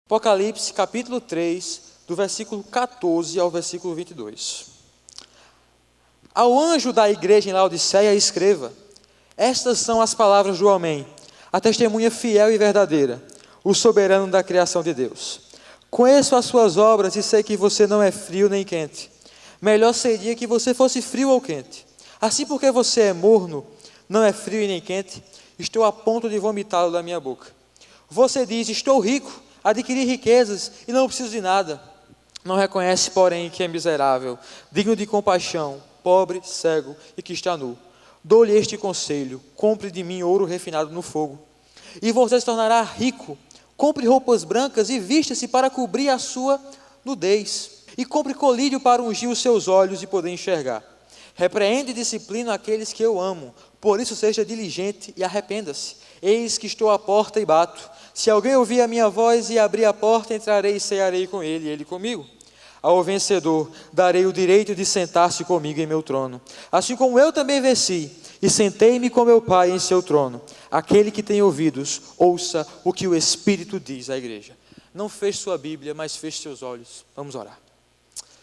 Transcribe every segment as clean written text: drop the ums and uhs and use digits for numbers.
Apocalipse, capítulo 3, do versículo 14 ao versículo 22. Ao anjo da igreja em Laodiceia escreva: estas são as palavras do Amém, a testemunha fiel e verdadeira, o soberano da criação de Deus. Conheço as suas obras e sei que você não é frio nem quente. Melhor seria que você fosse frio ou quente. Assim, porque você é morno, não é frio e nem quente, estou a ponto de vomitá-lo da minha boca. Você diz: estou rico, adquiri riquezas e não preciso de nada. Não reconhece, porém, que é miserável, digno de compaixão, pobre, cego e que está nu. Dou-lhe este conselho: compre de mim ouro refinado no fogo, e você se tornará rico. Compre roupas brancas e vista-se para cobrir a sua nudez. E compre colírio para ungir os seus olhos e poder enxergar. Repreende e disciplina aqueles que eu amo. Por isso seja diligente e arrependa-se. Eis que estou à porta e bato. Se alguém ouvir a minha voz e abrir a porta, entrarei e cearei com ele e ele comigo. Ao vencedor darei o direito de sentar-se comigo em meu trono, assim como eu também venci e sentei-me com meu Pai em seu trono. Aquele que tem ouvidos, ouça o que o Espírito diz à igreja. Não feche sua Bíblia, mas feche seus olhos. Vamos orar.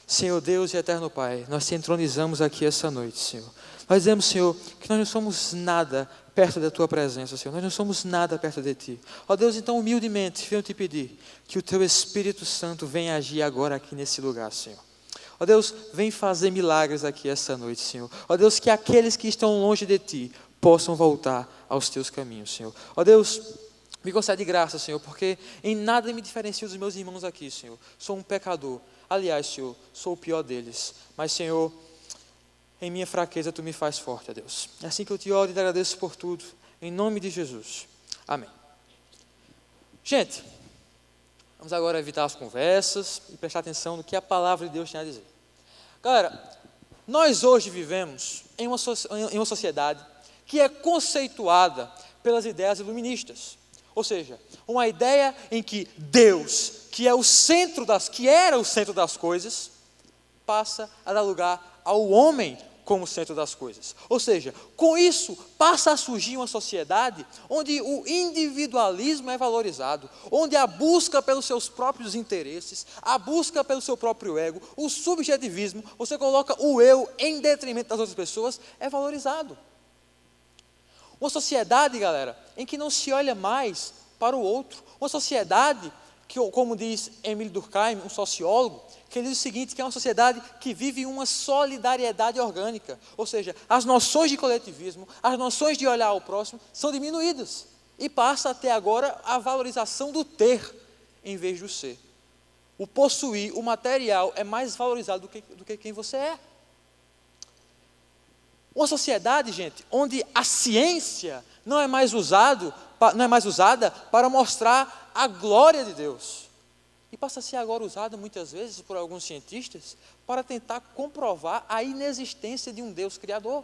Senhor Deus e eterno Pai, nós te entronizamos aqui essa noite, Senhor. Nós dizemos, Senhor, que nós não somos nada perto da Tua presença, Senhor. Nós não somos nada perto de Ti. Ó Deus, então humildemente venho te pedir que o Teu Espírito Santo venha agir agora aqui nesse lugar, Senhor. Ó Deus, vem fazer milagres aqui essa noite, Senhor. Ó Deus, que aqueles que estão longe de Ti possam voltar aos Teus caminhos, Senhor. Ó Deus, me concede graça, Senhor, porque em nada me diferencio dos meus irmãos aqui, Senhor. Sou um pecador. Aliás, Senhor, sou o pior deles. Mas, Senhor, em minha fraqueza, Tu me faz forte, ó Deus. É assim que eu te oro e te agradeço por tudo. Em nome de Jesus. Amém. Gente, vamos agora evitar as conversas e prestar atenção no que a palavra de Deus tem a dizer. Galera, nós hoje vivemos em uma sociedade que é conceituada pelas ideias iluministas. Ou seja, uma ideia em que Deus, que era o centro das coisas, passa a dar lugar ao homem como centro das coisas. Ou seja, com isso passa a surgir uma sociedade onde o individualismo é valorizado, onde a busca pelos seus próprios interesses, a busca pelo seu próprio ego, o subjetivismo, você coloca o eu em detrimento das outras pessoas, é valorizado. Uma sociedade, galera, em que não se olha mais para o outro. Uma sociedade que, como diz Émile Durkheim, um sociólogo, que ele diz o seguinte, que é uma sociedade que vive uma solidariedade orgânica. Ou seja, as noções de coletivismo, as noções de olhar ao próximo são diminuídas. E passa até agora a valorização do ter em vez do ser. O possuir, o material, é mais valorizado do que quem você é. Uma sociedade, gente, onde a ciência não é mais usada para mostrar a glória de Deus. E passa a ser agora usada muitas vezes por alguns cientistas para tentar comprovar a inexistência de um Deus criador.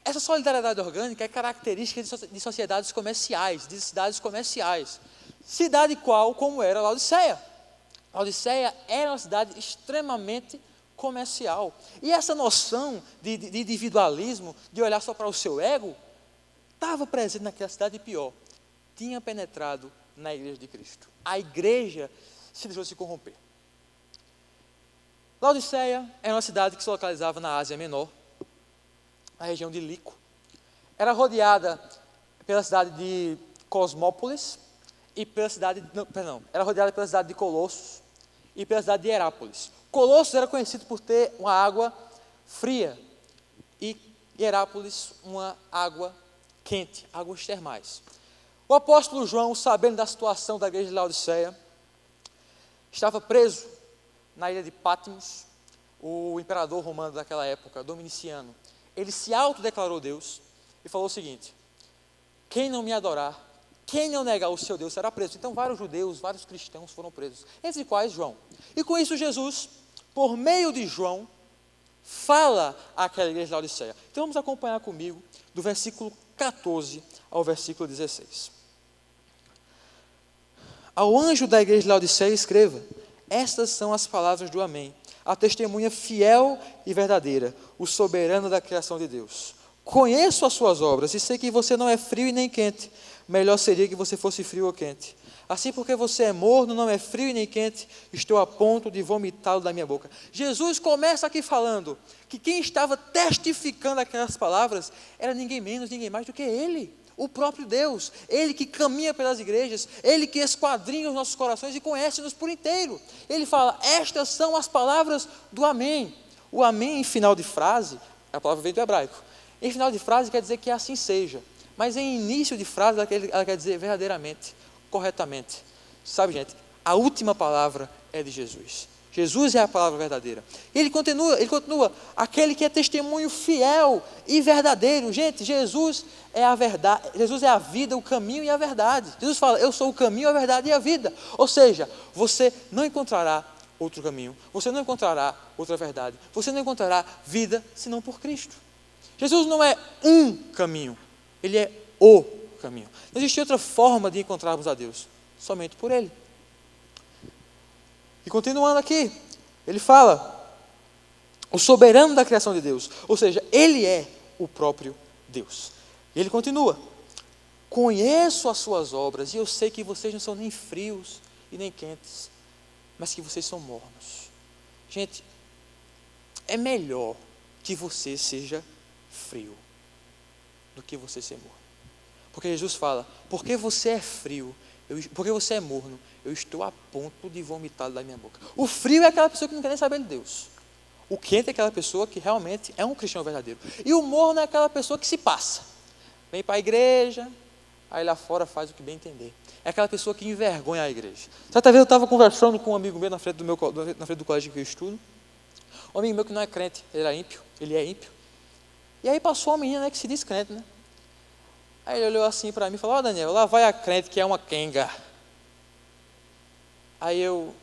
Essa solidariedade orgânica é característica de sociedades comerciais, de cidades comerciais. Cidade qual, como era Laodiceia. Laodiceia era uma cidade extremamente comercial. E essa noção de individualismo, de olhar só para o seu ego, estava presente naquela cidade e pior, tinha penetrado na igreja de Cristo. A igreja se deixou se corromper. Laodiceia era uma cidade que se localizava na Ásia Menor, na região de Lico. Era rodeada pela cidade de Cosmópolis e era rodeada pela cidade de Colossos e pela cidade de Herápolis. Colossos era conhecido por ter uma água fria e Herápolis uma água quente, águas termais. O apóstolo João, sabendo da situação da igreja de Laodiceia, estava preso na ilha de Patmos. O imperador romano daquela época, Dominiciano, ele se autodeclarou Deus e falou o seguinte: quem não me adorar, quem não negar o seu Deus será preso. Então vários judeus, vários cristãos foram presos, entre os quais João. E com isso Jesus, por meio de João, fala àquela igreja de Laodiceia. Então vamos acompanhar comigo do versículo 14 ao versículo 16. Ao anjo da igreja de Laodiceia escreva: estas são as palavras do Amém, a testemunha fiel e verdadeira, o soberano da criação de Deus. Conheço as suas obras e sei que você não é frio e nem quente. Melhor seria que você fosse frio ou quente. Assim, porque você é morno, não é frio e nem quente, estou a ponto de vomitá-lo da minha boca. Jesus começa aqui falando que quem estava testificando aquelas palavras era ninguém menos, ninguém mais do que Ele, o próprio Deus. Ele que caminha pelas igrejas, Ele que esquadrinha os nossos corações e conhece-nos por inteiro. Ele fala, estas são as palavras do amém. O amém em final de frase, a palavra vem do hebraico. Em final de frase quer dizer que assim seja, mas em início de frase ela quer dizer verdadeiramente, corretamente. Sabe, gente, a última palavra é de Jesus. Jesus é a palavra verdadeira. Ele continua, aquele que é testemunho fiel e verdadeiro. Gente, Jesus é a verdade, Jesus é a vida, o caminho e a verdade. Jesus fala, eu sou o caminho, a verdade e a vida. Ou seja, você não encontrará outro caminho, você não encontrará outra verdade, você não encontrará vida senão por Cristo. Jesus não é um caminho, Ele é o caminho. Não existe outra forma de encontrarmos a Deus, somente por Ele. E continuando aqui, ele fala, o soberano da criação de Deus, ou seja, Ele é o próprio Deus. E ele continua, conheço as suas obras e eu sei que vocês não são nem frios e nem quentes, mas que vocês são mornos. Gente, é melhor que você seja frio do que você ser morno. Porque Jesus fala, porque você é frio, porque você é morno, eu estou a ponto de vomitá-lo da minha boca. O frio é aquela pessoa que não quer nem saber de Deus. O quente é aquela pessoa que realmente é um cristão verdadeiro. E o morno é aquela pessoa que se passa. Vem para a igreja, aí lá fora faz o que bem entender. É aquela pessoa que envergonha a igreja. Certa vez eu estava conversando com um amigo meu na frente do colégio que eu estudo. Um amigo meu que não é crente, ele é ímpio. E aí passou uma menina, né, que se diz crente, né? Aí ele olhou assim para mim e falou, Daniel, lá vai a crente que é uma quenga. Aí eu,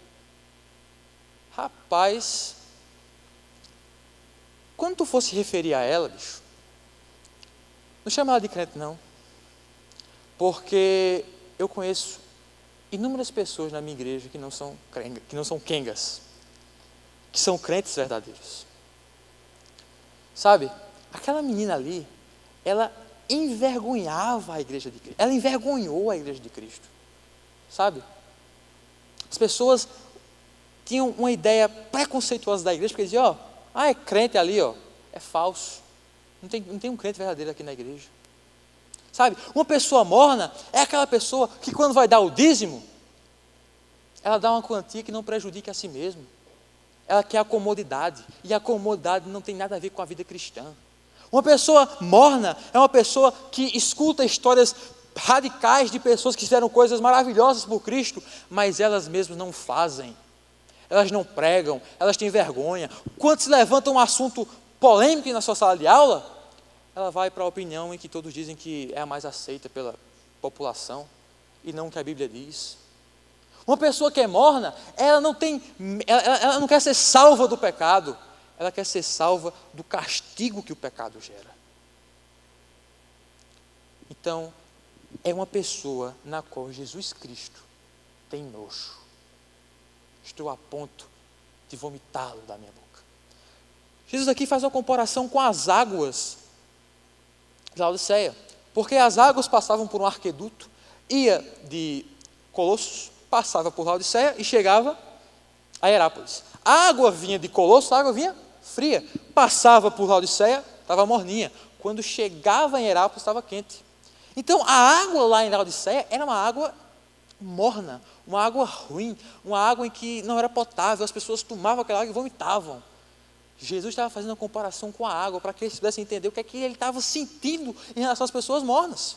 rapaz, quando tu fosse referir a ela, bicho, não chama ela de crente não, porque eu conheço inúmeras pessoas na minha igreja que não são quengas, que são crentes verdadeiros. Sabe, aquela menina ali, ela envergonhava a igreja de Cristo, ela envergonhou a igreja de Cristo, sabe? As pessoas tinham uma ideia preconceituosa da igreja, porque diziam, é crente ali, é falso, não tem um crente verdadeiro aqui na igreja. Sabe, uma pessoa morna é aquela pessoa que quando vai dar o dízimo, ela dá uma quantia que não prejudique a si mesmo. Ela quer a comodidade, e a comodidade não tem nada a ver com a vida cristã. Uma pessoa morna é uma pessoa que escuta histórias radicais de pessoas que fizeram coisas maravilhosas por Cristo, mas elas mesmas não fazem, elas não pregam, elas têm vergonha. Quando se levanta um assunto polêmico na sua sala de aula, ela vai para a opinião em que todos dizem que é a mais aceita pela população, e não o que a Bíblia diz. Uma pessoa que é morna, ela não quer ser salva do pecado, ela quer ser salva do castigo que o pecado gera. Então, é uma pessoa na qual Jesus Cristo tem nojo. Estou a ponto de vomitá-lo da minha boca. Jesus aqui faz uma comparação com as águas de Laodiceia, porque as águas passavam por um arqueduto, ia de Colossos, passava por Laodiceia e chegava a Herápolis. A água vinha de Colossos, a água vinha fria, passava por Laodiceia, estava morninha. Quando chegava em Herápolis, estava quente. Então, a água lá em Laodiceia era uma água morna, uma água ruim, uma água em que não era potável, as pessoas tomavam aquela água e vomitavam. Jesus estava fazendo uma comparação com a água, para que eles pudessem entender o que é que ele estava sentindo em relação às pessoas mornas.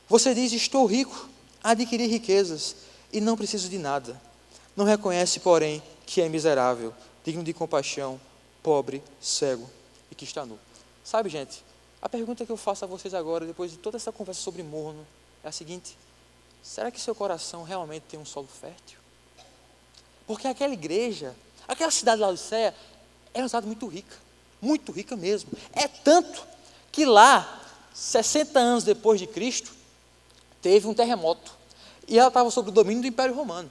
Você diz, estou rico, adquiri riquezas e não preciso de nada. Não reconhece, porém, que é miserável, digno de compaixão, pobre, cego e que está nu. Sabe, gente, a pergunta que eu faço a vocês agora, depois de toda essa conversa sobre morno, é a seguinte: será que seu coração realmente tem um solo fértil? Porque aquela igreja, aquela cidade de Laodiceia, era uma cidade muito rica mesmo. É tanto que lá, 60 anos depois de Cristo, teve um terremoto. E ela estava sob o domínio do Império Romano.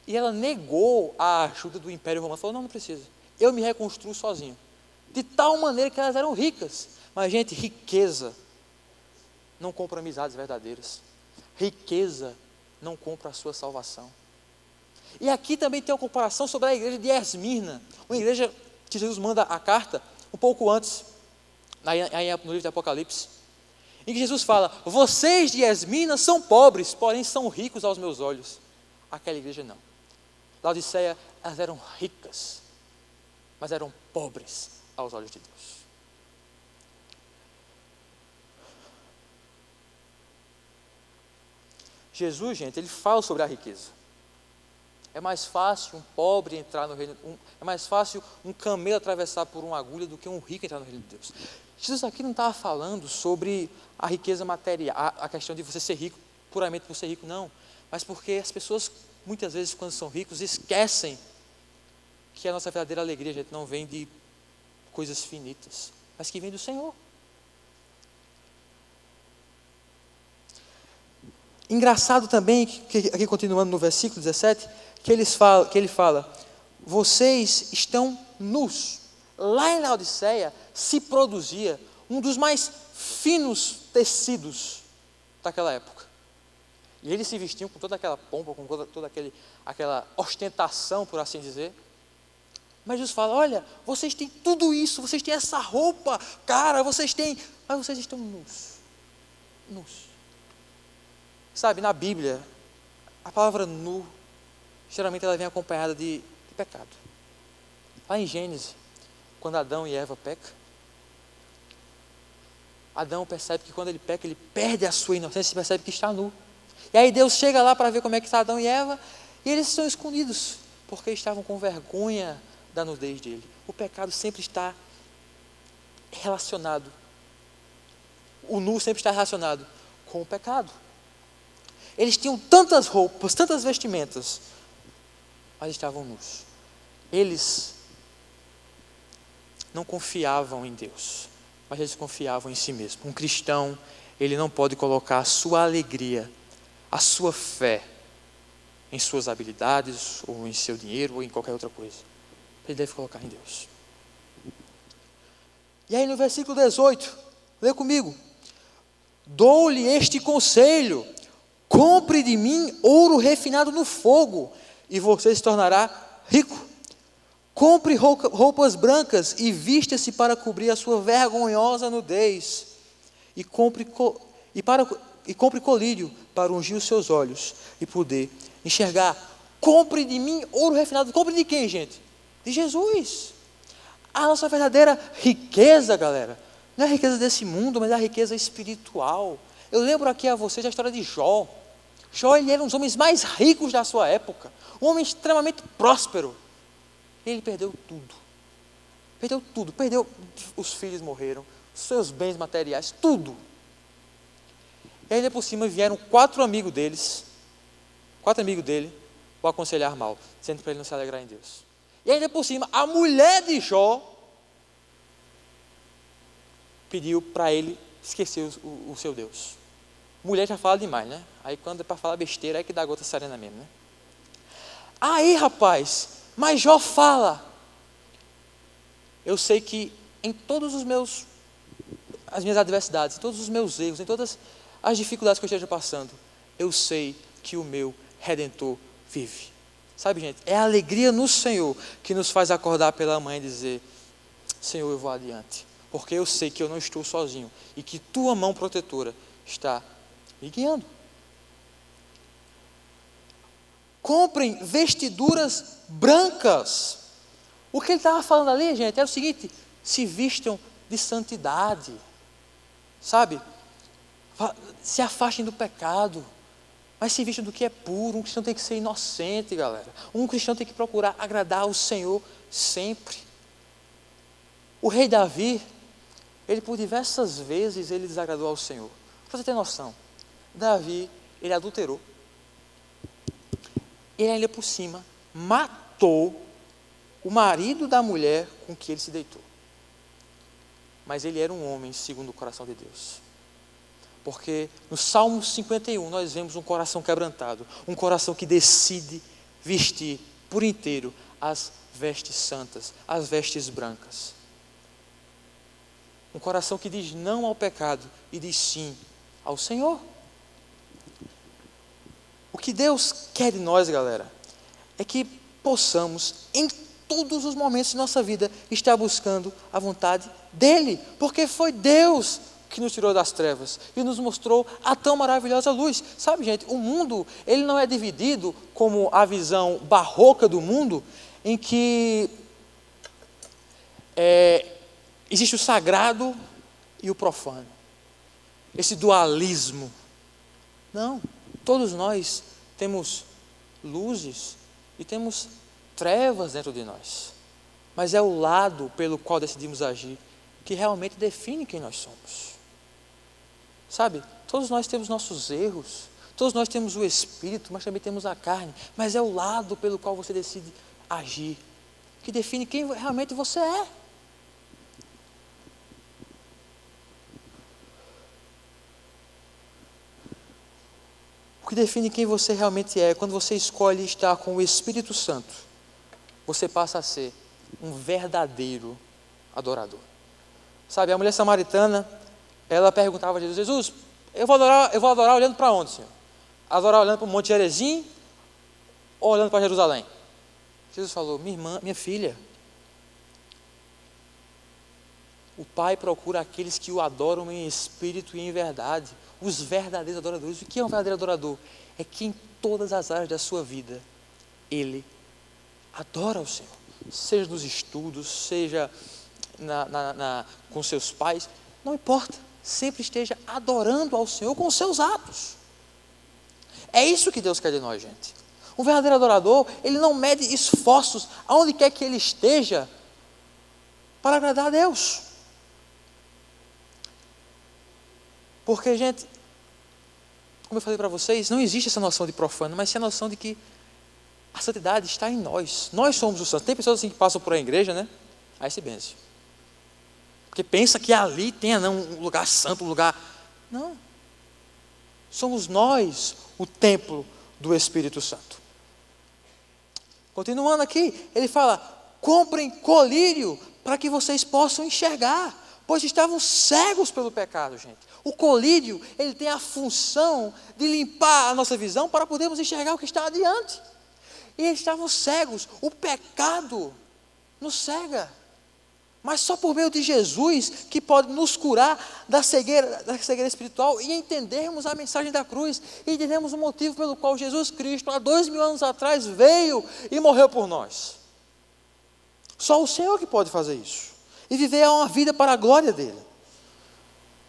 E ela negou a ajuda do Império Romano. Falou, não precisa, eu me reconstruo sozinho. De tal maneira que elas eram ricas. Mas, gente, riqueza não compra amizades verdadeiras. Riqueza não compra a sua salvação. E aqui também tem uma comparação sobre a igreja de Esmirna, uma igreja que Jesus manda a carta um pouco antes, no livro de Apocalipse, em que Jesus fala: vocês de Esmirna são pobres, porém são ricos aos meus olhos. Aquela igreja não. Laodiceia, elas eram ricas, mas eram pobres aos olhos de Deus. Jesus, gente, ele fala sobre a riqueza. É mais fácil um pobre entrar no reino, é mais fácil um camelo atravessar por uma agulha do que um rico entrar no reino de Deus. Jesus aqui não estava falando sobre a riqueza material, a questão de você ser rico, puramente por ser rico, não. Mas porque as pessoas, muitas vezes, quando são ricos, esquecem que a nossa verdadeira alegria, gente, não vem de coisas finitas, mas que vem do Senhor. Engraçado também, que aqui continuando no versículo 17, que ele fala, vocês estão nus. Lá em Laodiceia se produzia um dos mais finos tecidos daquela época. E eles se vestiam com toda aquela pompa, com toda aquela ostentação, por assim dizer. Mas Jesus fala, olha, vocês têm tudo isso, vocês têm essa roupa, cara, vocês têm, mas vocês estão nus. Nus. Sabe, na Bíblia, a palavra nu, geralmente ela vem acompanhada de pecado. Lá em Gênesis, quando Adão e Eva pecam, Adão percebe que quando ele peca, ele perde a sua inocência e percebe que está nu. E aí Deus chega lá para ver como é que está Adão e Eva, e eles estão escondidos, porque estavam com vergonha da nudez dele. O pecado sempre está relacionado, o nu sempre está relacionado com o pecado. Eles tinham tantas roupas, tantas vestimentas, mas estavam nus. Eles não confiavam em Deus, mas eles confiavam em si mesmo. Um cristão, ele não pode colocar a sua alegria, a sua fé em suas habilidades, ou em seu dinheiro, ou em qualquer outra coisa. Ele deve colocar em Deus. E aí no versículo 18, lê comigo. Dou-lhe este conselho, compre de mim ouro refinado no fogo, e você se tornará rico. Compre roupas brancas e vista-se para cobrir a sua vergonhosa nudez. E compre colírio para ungir os seus olhos e poder enxergar. Compre de mim ouro refinado. Compre de quem, gente? De Jesus. A nossa verdadeira riqueza, galera, não é a riqueza desse mundo, mas é a riqueza espiritual. Eu lembro aqui a vocês a história de Jó. Jó, ele era um dos homens mais ricos da sua época, um homem extremamente próspero. Ele perdeu tudo, perdeu, os filhos morreram, os seus bens materiais, tudo. E ainda por cima vieram 4 amigos dele, o aconselhar mal, dizendo para ele não se alegrar em Deus. E ainda por cima, a mulher de Jó pediu para ele esquecer o seu Deus. Mulher já fala demais, né? Aí quando é para falar besteira, é que dá gota serena mesmo, né? Aí, rapaz, mas Jó fala, eu sei que em todos as minhas adversidades, em todos os meus erros, em todas as dificuldades que eu esteja passando, eu sei que o meu Redentor vive. Sabe, gente, é a alegria no Senhor que nos faz acordar pela manhã e dizer, Senhor, eu vou adiante, porque eu sei que eu não estou sozinho e que tua mão protetora está me guiando. Comprem vestiduras brancas. O que ele estava falando ali, gente, era o seguinte: se vistam de santidade, sabe? Se afastem do pecado, mas se vistam do que é puro. Um cristão tem que ser inocente, galera. Um cristão tem que procurar agradar ao Senhor sempre. O rei Davi, ele por diversas vezes ele desagradou ao Senhor. Para você ter noção, Davi, ele adulterou. Ele ainda por cima matou o marido da mulher com que ele se deitou. Mas ele era um homem segundo o coração de Deus. Porque no Salmo 51 nós vemos um coração quebrantado, um coração que decide vestir por inteiro as vestes santas, as vestes brancas. Um coração que diz não ao pecado e diz sim ao Senhor. O que Deus quer de nós, galera, é que possamos, em todos os momentos de nossa vida, estar buscando a vontade dEle, porque foi Deus que nos tirou das trevas e nos mostrou a tão maravilhosa luz. Sabe, gente, o mundo, ele não é dividido como a visão barroca do mundo, em que existe o sagrado e o profano, esse dualismo. Não, todos nós temos luzes e temos trevas dentro de nós, mas é o lado pelo qual decidimos agir que realmente define quem nós somos. Sabe, todos nós temos nossos erros, todos nós temos o espírito, mas também temos a carne, mas é o lado pelo qual você decide agir que define quem realmente você é. O que define quem você realmente é, quando você escolhe estar com o Espírito Santo, você passa a ser um verdadeiro adorador. Sabe, a mulher samaritana, ela perguntava a Jesus: Jesus, eu vou adorar olhando para onde, Senhor? Adorar olhando para o Monte Gerizim ou olhando para Jerusalém? Jesus falou: minha irmã, minha filha, o Pai procura aqueles que o adoram em espírito e em verdade, os verdadeiros adoradores. O que é um verdadeiro adorador? É que em todas as áreas da sua vida, ele adora o Senhor, seja nos estudos, seja com seus pais, não importa, sempre esteja adorando ao Senhor com os seus atos. É isso que Deus quer de nós, gente. Um verdadeiro adorador, ele não mede esforços aonde quer que ele esteja para agradar a Deus. Porque, gente, como eu falei para vocês, não existe essa noção de profano, mas sim a noção de que a santidade está em nós. Nós somos os santos. Tem pessoas assim que passam por a igreja, né? Aí se benze. Porque pensa que ali tem um lugar santo, um lugar... Não. Somos nós o templo do Espírito Santo. Continuando aqui, ele fala: comprem colírio para que vocês possam enxergar, pois estavam cegos pelo pecado, gente. O colírio, ele tem a função de limpar a nossa visão para podermos enxergar o que está adiante. E eles estavam cegos. O pecado nos cega. Mas só por meio de Jesus que pode nos curar da cegueira espiritual e entendermos a mensagem da cruz, e entendermos o motivo pelo qual Jesus Cristo, há 2000 anos atrás, veio e morreu por nós. Só o Senhor que pode fazer isso. E viver uma vida para a glória dEle.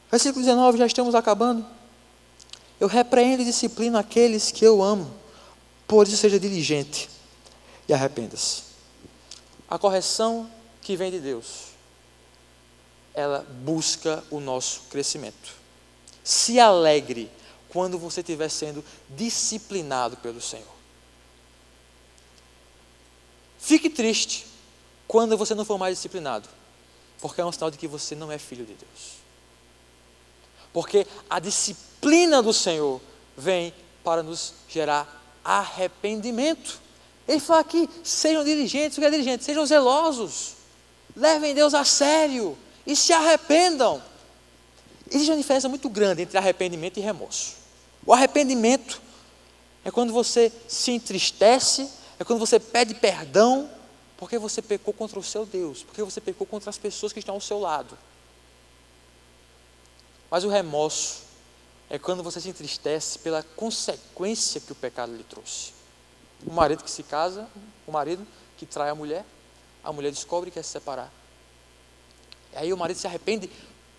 Versículo 19, já estamos acabando. Eu repreendo e disciplino aqueles que eu amo, por isso seja diligente e arrependa-se. A correção que vem de Deus, ela busca o nosso crescimento. Se alegre quando você estiver sendo disciplinado pelo Senhor. Fique triste quando você não for mais disciplinado, porque é um sinal de que você não é filho de Deus. Porque a disciplina do Senhor vem para nos gerar arrependimento. Ele fala aqui: sejam diligentes. O que é diligente? Sejam zelosos, levem Deus a sério e se arrependam. Existe uma diferença muito grande entre arrependimento e remorso. O arrependimento é quando você se entristece, é quando você pede perdão, porque você pecou contra o seu Deus, porque você pecou contra as pessoas que estão ao seu lado. Mas o remorso é quando você se entristece pela consequência que o pecado lhe trouxe. O marido que se casa, o marido que trai a mulher descobre que quer se separar. E aí o marido se arrepende,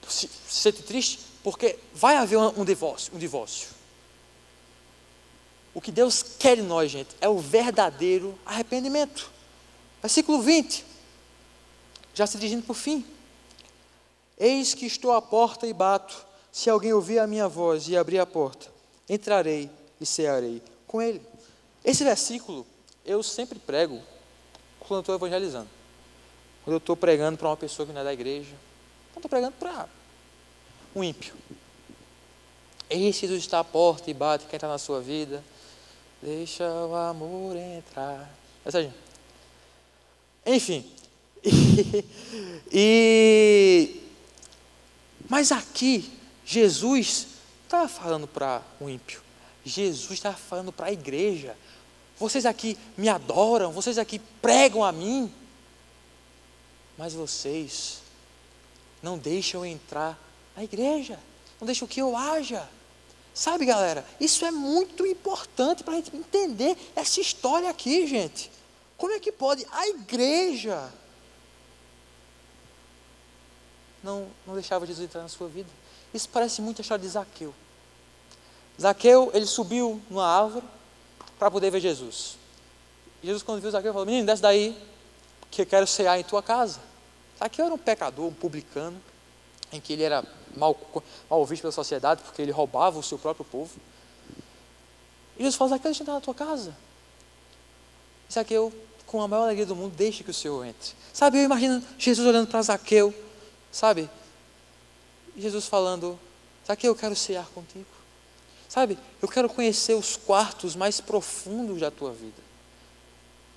se sente triste, porque vai haver um divórcio. O que Deus quer de nós, gente, é o verdadeiro arrependimento. Versículo 20, já se dirigindo para o fim. Eis que estou à porta e bato. Se alguém ouvir a minha voz e abrir a porta, entrarei e cearei com ele. Esse versículo eu sempre prego quando estou evangelizando. Quando eu estou pregando para uma pessoa que não é da igreja. Quando estou pregando para um ímpio. Eis que Jesus está à porta e bate, quer entrar na sua vida. Deixa o amor entrar. Essa gente. Enfim. Mas aqui, Jesus estava falando para um ímpio. Jesus estava falando para a igreja. Vocês aqui me adoram, vocês aqui pregam a mim, mas vocês não deixam eu entrar na igreja, não deixam que eu haja. Sabe, galera, isso é muito importante para a gente entender essa história aqui, gente. Como é que pode a igreja não deixava Jesus entrar na sua vida? Isso parece muito a história de Zaqueu. Zaqueu, ele subiu numa árvore para poder ver Jesus. Jesus, quando viu Zaqueu, falou: menino, desce daí, que eu quero cear em tua casa. Zaqueu era um pecador, um publicano, em que ele era mal visto pela sociedade, porque ele roubava o seu próprio povo. E Jesus falou: Zaqueu, deixa eu entrar na tua casa. Zaqueu, com a maior alegria do mundo, deixa que o Senhor entre. Sabe, eu imagino Jesus olhando para Zaqueu, sabe, Jesus falando: Zaqueu, eu quero cear contigo. Sabe, eu quero conhecer os quartos mais profundos da tua vida.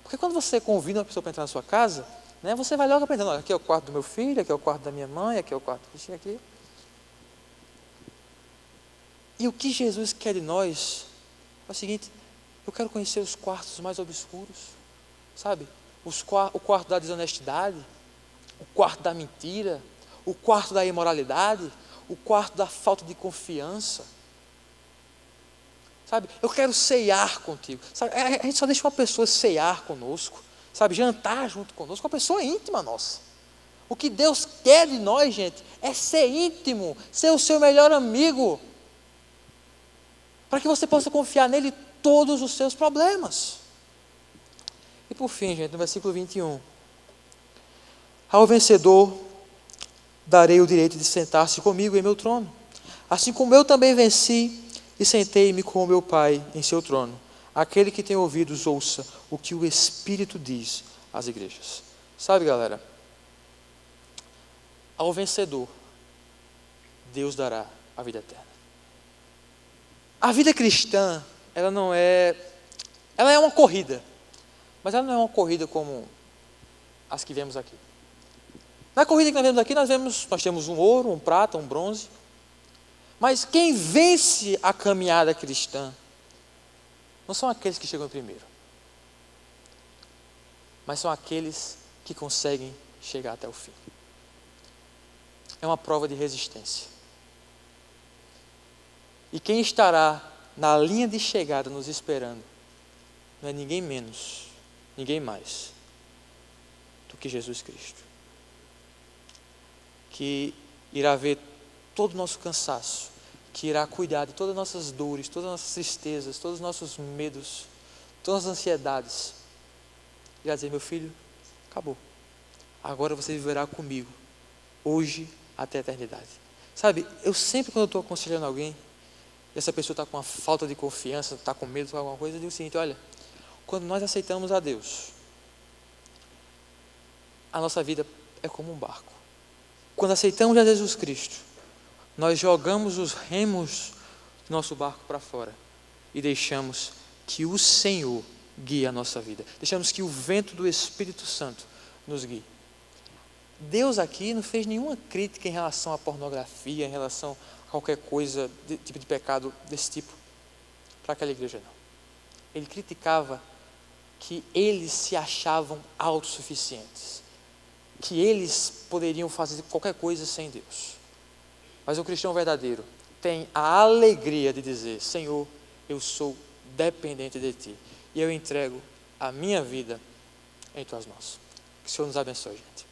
Porque quando você convida uma pessoa para entrar na sua casa, né, você vai logo aprendendo: olha, aqui é o quarto do meu filho, aqui é o quarto da minha mãe, aqui é o quarto aqui. E o que Jesus quer de nós é o seguinte: eu quero conhecer os quartos mais obscuros, sabe? O quarto da desonestidade, o quarto da mentira, o quarto da imoralidade, o quarto da falta de confiança. Sabe, eu quero ceiar contigo. Sabe, a gente só deixa uma pessoa ceiar conosco, sabe, jantar junto conosco, uma pessoa íntima nossa. O que Deus quer de nós, gente, é ser íntimo, ser o seu melhor amigo, para que você possa confiar nele todos os seus problemas. E por fim, gente, no versículo 21, ao vencedor darei o direito de sentar-se comigo em meu trono, assim como eu também venci e sentei-me com o meu Pai em seu trono. Aquele que tem ouvidos, ouça o que o Espírito diz às igrejas. Sabe, galera, ao vencedor, Deus dará a vida eterna. A vida cristã, ela é uma corrida, mas ela não é uma corrida como as que vemos aqui. Na corrida que nós vemos aqui, nós temos um ouro, um prata, um bronze. Mas quem vence a caminhada cristã não são aqueles que chegam primeiro, mas são aqueles que conseguem chegar até o fim. É uma prova de resistência. E quem estará na linha de chegada nos esperando não é ninguém menos, ninguém mais do que Jesus Cristo, que irá ver todo o nosso cansaço, que irá cuidar de todas as nossas dores, todas as nossas tristezas, todos os nossos medos, todas as ansiedades. Irá dizer: meu filho, acabou. Agora você viverá comigo, hoje até a eternidade. Sabe, eu sempre, quando eu estou aconselhando alguém, e essa pessoa está com uma falta de confiança, está com medo de alguma coisa, eu digo o seguinte: olha, quando nós aceitamos a Deus, a nossa vida é como um barco. Quando aceitamos a Jesus Cristo, nós jogamos os remos do nosso barco para fora e deixamos que o Senhor guie a nossa vida. Deixamos que o vento do Espírito Santo nos guie. Deus aqui não fez nenhuma crítica em relação à pornografia, em relação a qualquer coisa, tipo de pecado desse tipo, para aquela igreja, não. Ele criticava que eles se achavam autossuficientes, que eles poderiam fazer qualquer coisa sem Deus. Mas o cristão verdadeiro tem a alegria de dizer: Senhor, eu sou dependente de Ti e eu entrego a minha vida em Tuas mãos. Que o Senhor nos abençoe, gente.